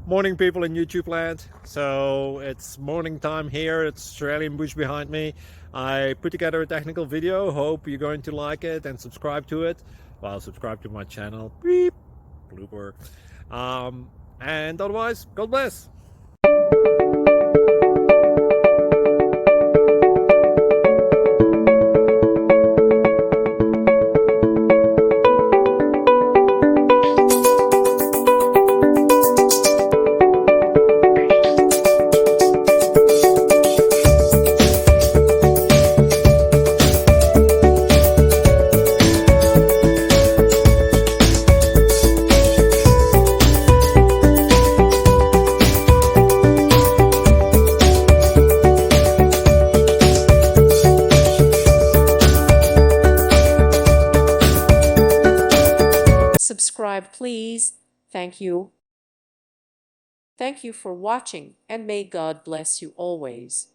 Morning, people in YouTube land. So it's morning time here. It's Australian bush behind me. I put together a technical video. Hope you're going to like it and subscribe to it. Well, subscribe to my channel. Beep. Blooper. And otherwise, God bless. Subscribe, please. Thank you. Thank you for watching, and may God bless you always.